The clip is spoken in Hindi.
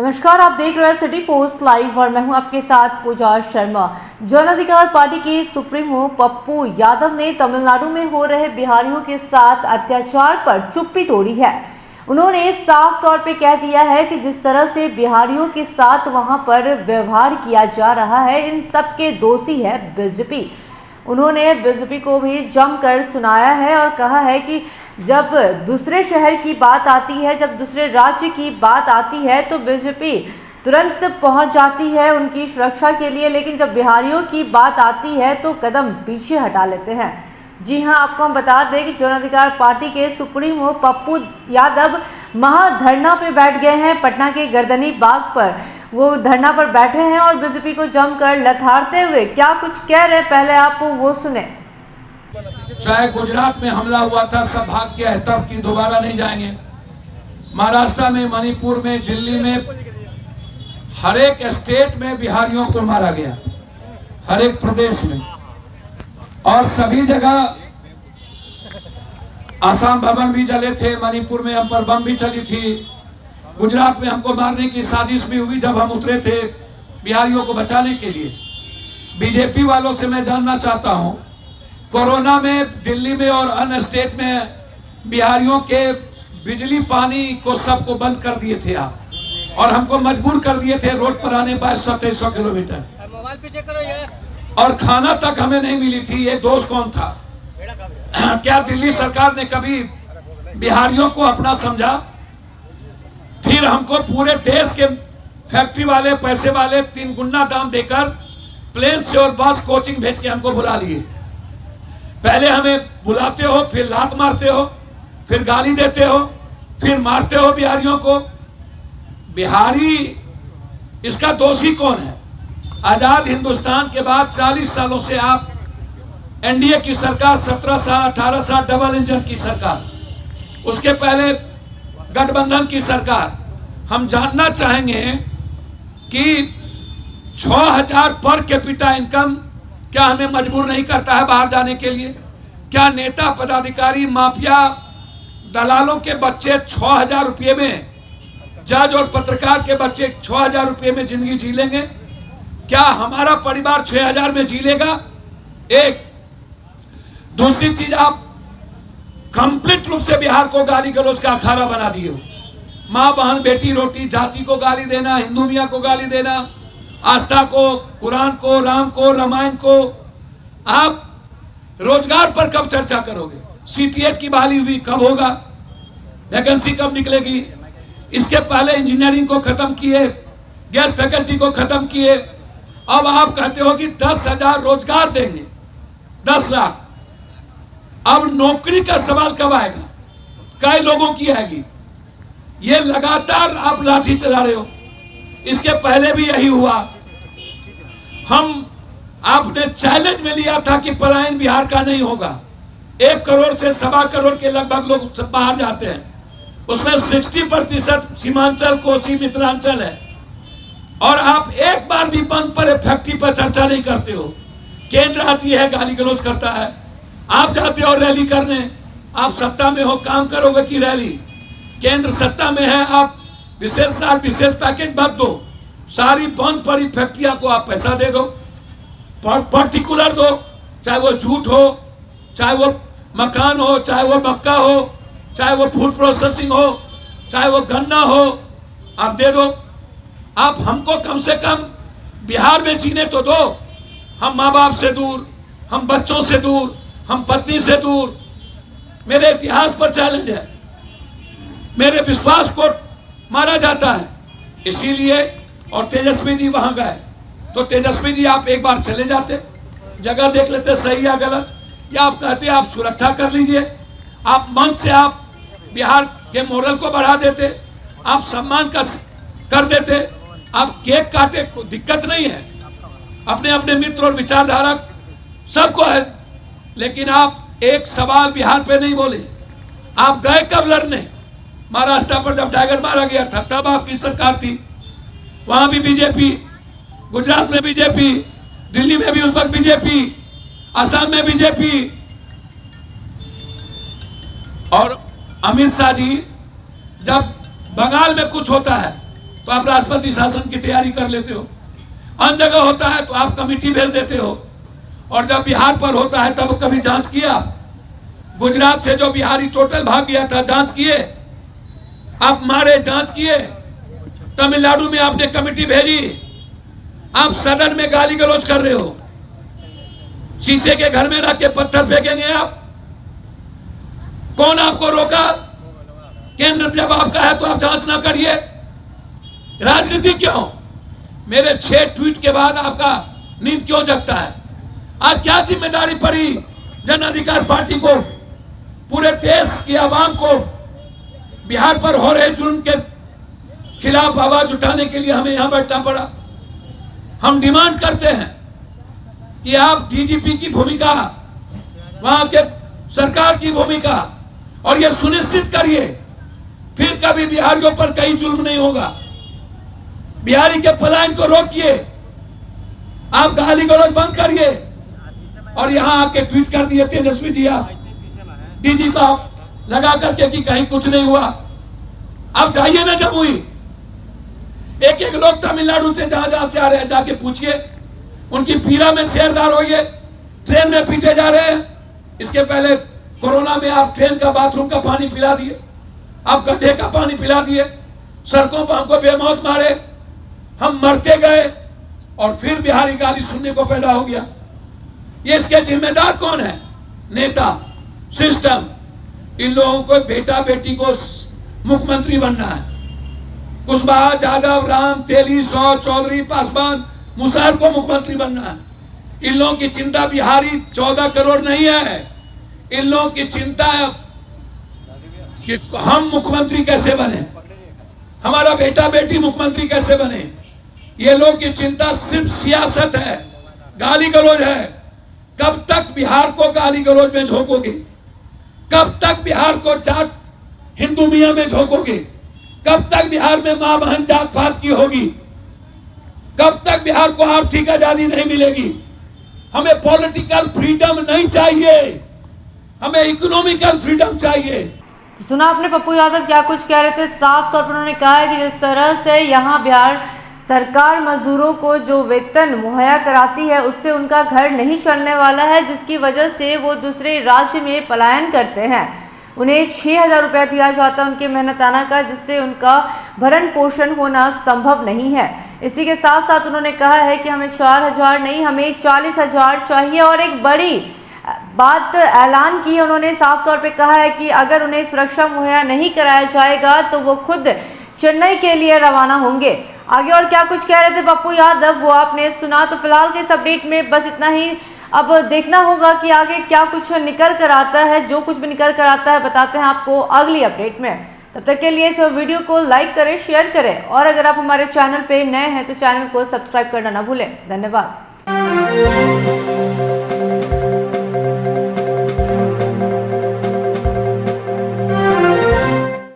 नमस्कार, आप देख रहे हैं सिटी पोस्ट लाइव और मैं हूं आपके साथ पूजा शर्मा। जन अधिकार पार्टी के सुप्रीमो पप्पू यादव ने तमिलनाडु में हो रहे बिहारियों के साथ अत्याचार पर चुप्पी तोड़ी है। उन्होंने साफ तौर पे कह दिया है कि जिस तरह से बिहारियों के साथ वहां पर व्यवहार किया जा रहा है, इन सब के दोषी है बीजेपी। उन्होंने बीजेपी को भी जमकर सुनाया है और कहा है कि जब दूसरे शहर की बात आती है, जब दूसरे राज्य की बात आती है तो बीजेपी तुरंत पहुंच जाती है उनकी सुरक्षा के लिए, लेकिन जब बिहारियों की बात आती है तो कदम पीछे हटा लेते हैं। जी हां, आपको हम बता दें कि जन अधिकार पार्टी के सुप्रीमो पप्पू यादव महाधरना पे बैठ गए हैं। पटना के गर्दनी बाग पर वो धरना पर बैठे हैं और बीजेपी को जमकर लथाड़ते हुए क्या कुछ कह रहे हैं, पहले आप वो सुने। चाहे गुजरात में हमला हुआ था, सब भाग के है, तब की दोबारा नहीं जाएंगे। महाराष्ट्र में, मणिपुर में, दिल्ली में, हर एक स्टेट में बिहारियों को मारा गया, हर एक प्रदेश में, और सभी जगह आसाम भवन भी जले थे, मणिपुर में हम पर बम भी चली थी, गुजरात में हमको मारने की साजिश भी हुई जब हम उतरे थे बिहारियों को बचाने के लिए। बीजेपी वालों से मैं जानना चाहता हूं, कोरोना में दिल्ली में और अन्य स्टेट में बिहारियों के बिजली पानी को सबको बंद कर दिए थे आप, और हमको मजबूर कर दिए थे रोड पर आने पर 2300 किलोमीटर, मोबाइल पीछे करो यार, और खाना तक हमें नहीं मिली थी। ये दोष कौन था? क्या दिल्ली सरकार ने कभी बिहारियों को अपना समझा? फिर हमको पूरे देश के फैक्ट्री वाले, पैसे वाले 3 गुना दाम देकर प्लेन से और बस कोचिंग भेज के हमको बुला लिए। पहले हमें बुलाते हो, फिर लात मारते हो, फिर गाली देते हो, फिर मारते हो बिहारियों को। बिहारी, इसका दोषी कौन है? आजाद हिंदुस्तान के बाद 40 सालों से आप एनडीए की सरकार, 17 साल 18 साल डबल इंजन की सरकार, उसके पहले गठबंधन की सरकार। हम जानना चाहेंगे कि 6000 पर कैपिटा इनकम क्या हमें मजबूर नहीं करता है बाहर जाने के लिए? क्या नेता, पदाधिकारी, माफिया, दलालों के बच्चे 6000 रुपये में, जज और पत्रकार के बच्चे 6000 रुपये में जिंदगी जी लेंगे? क्या हमारा परिवार 6000 में जी लेगा? एक। दूसरी चीज, आप कंप्लीट रूप से बिहार को गाली गलौज का अखाड़ा बना दिए हो। माँ, बहन, बेटी, रोटी, जाति को गाली देना, हिंदू मियाँ को गाली देना, आस्था को, कुरान को, राम को, रामायण को। आप रोजगार पर कब चर्चा करोगे? सीटीएट की बहाली हुई, कब होगा? वैकेंसी कब निकलेगी? इसके पहले इंजीनियरिंग को खत्म किए, गेस्ट फैकल्टी को खत्म किए, अब आप कहते हो कि 10,000 रोजगार देंगे, 10 लाख। अब नौकरी का सवाल कब आएगा? कई लोगों की आएगी? ये लगातार आप लाठी चला रहे हो। इसके पहले भी यही हुआ। आपने चैलेंज में लिया था कि पलायन बिहार का नहीं होगा। 1 करोड़ से 1.25 करोड़ के लगभग लोग बाहर जाते हैं, उसमें 60% सीमांचल, कोसी, मिथिलांचल है, और आप एक बार भी बंद पर, फैक्ट्री पर चर्चा नहीं करते हो। केंद्र आती है, गाली गलौज करता है, आप जाते हो रैली करने। आप सत्ता में हो, काम करोगे कि रैली? केंद्र सत्ता में है, आप विशेष लाभ, विशेष पैकेज मत दो, सारी बंद पड़ी फैक्ट्रियां को आप पैसा दे दो, पर्टिकुलर दो, चाहे वो जूट हो, चाहे वो मकान हो, चाहे वो मक्का हो, चाहे वो फूड प्रोसेसिंग हो, चाहे वो गन्ना हो, आप दे दो। आप हमको कम से कम बिहार में जीने तो दो। हम माँ बाप से दूर, हम बच्चों से दूर, हम पत्नी से दूर। मेरे इतिहास पर चैलेंज है, मेरे विश्वास को मारा जाता है, इसीलिए। और तेजस्वी जी वहां गए तो तेजस्वी जी, आप एक बार चले जाते, जगह देख लेते सही या गलत, या आप कहते आप सुरक्षा कर लीजिए, आप मन से आप बिहार के मोरल को बढ़ा देते, आप सम्मान का कर देते, आप केक काटे, को दिक्कत नहीं है, अपने अपने मित्र और विचारधारक सबको है, लेकिन आप एक सवाल बिहार पे नहीं बोले। आप गए कब लड़ने? महाराष्ट्र पर जब टाइगर मारा गया था तब आपकी सरकार थी, वहां भी बीजेपी, गुजरात में बीजेपी, दिल्ली में भी उस वक्त बीजेपी, असम में बीजेपी। और अमित शाह जी, जब बंगाल में कुछ होता है तो आप राष्ट्रपति शासन की तैयारी कर लेते हो, अन्य जगह होता है तो आप कमेटी भेज देते हो, और जब बिहार पर होता है तब कभी जांच किया? गुजरात से जो बिहारी टोटल भाग गया था, जांच किए? आप मारे, जांच किए? तमिलनाडु में आपने कमेटी भेजी, आप सदन में गाली गलौज कर रहे हो, शीशे के घर में रख के पत्थर फेंकेंगे आप? कौन आपको रोका? केंद्र जब आपका है तो आप जांच ना करिए, राजनीति क्यों? मेरे 6 ट्वीट के बाद आपका नींद क्यों जगता है? आज क्या जिम्मेदारी पड़ी जन अधिकार पार्टी को, पूरे देश की आवाम को बिहार पर हो रहे जुल्म के खिलाफ आवाज उठाने के लिए हमें यहां बैठना पड़ा। हम डिमांड करते हैं कि आप डीजीपी की भूमिका, वहां के सरकार की भूमिका, और यह सुनिश्चित करिए फिर कभी बिहारियों पर कहीं जुल्म नहीं होगा। बिहारी के पलायन को रोकिए, आप गाली गलौज बंद करिए। और यहां आके ट्वीट कर दिए तेजस्वी दिया डीजी का लगा करके कि कहीं कुछ नहीं हुआ। आप जाइए ना जमुई, एक एक लोग तमिलनाडु से जहां जहां से आ रहे हैं जाके पूछिए, उनकी पीड़ा में शेयरदार होइए। ट्रेन में पीटे जा रहे हैं, इसके पहले कोरोना में आप ट्रेन का बाथरूम का पानी पिला दिए, आप गड्ढे का पानी पिला दिए, सड़कों पर हमको बेमौत मारे, हम मरते गए, और फिर बिहारी गाली सुनने को पैदा हो गया। ये इसके जिम्मेदार कौन है? नेता, सिस्टम। इन लोगों को बेटा बेटी को मुख्यमंत्री बनना है। कुशवाहा, यादव, राम, तेली, सौ, चौधरी, पासवान, मुशर्रफ को मुख्यमंत्री बनना है। इन लोगों की चिंता बिहारी 14 करोड़ नहीं है, इन लोगों की चिंता है कि हम मुख्यमंत्री कैसे बने, हमारा बेटा बेटी मुख्यमंत्री कैसे बने। ये लोग की चिंता सिर्फ सियासत है, गाली गलौज है। कब तक बिहार को गाली गलौज में झोंकोगे? कब तक बिहार को जाट हिंदू मियां में झोंकोगे? कब तक बिहार में मां बहन जात पात की होगी? कब तक बिहार को आर्थिक आजादी नहीं मिलेगी? हमें पॉलिटिकल फ्रीडम नहीं चाहिए, हमें इकोनॉमिकल फ्रीडम चाहिए। तो सुना आपने पप्पू यादव क्या कुछ कह रहे थे। साफ तौर पर उन्होंने कहा है कि जिस तरह से यहाँ बिहार सरकार मजदूरों को जो वेतन मुहैया कराती है उससे उनका घर नहीं चलने वाला है, जिसकी वजह से वो दूसरे राज्य में पलायन करते हैं। उन्हें 6,000 रुपया दिया जाता है उनके मेहनताना का, जिससे उनका भरण पोषण होना संभव नहीं है। इसी के साथ साथ उन्होंने कहा है कि हमें 4,000 नहीं, हमें 40,000 चाहिए। और एक बड़ी बात ऐलान की है उन्होंने, साफ तौर पे कहा है कि अगर उन्हें सुरक्षा मुहैया नहीं कराया जाएगा तो वो खुद चेन्नई के लिए रवाना होंगे। आगे और क्या कुछ कह रहे थे पप्पू यादव वो आपने सुना। तो फिलहाल के इस अपडेट में बस इतना ही। अब देखना होगा कि आगे क्या कुछ निकल कर आता है। जो कुछ भी निकल कर आता है बताते हैं आपको अगली अपडेट में। तब तक के लिए इस वीडियो को लाइक करें, शेयर करें, और अगर आप हमारे चैनल पे नए हैं तो चैनल को सब्सक्राइब करना ना भूलें। धन्यवाद।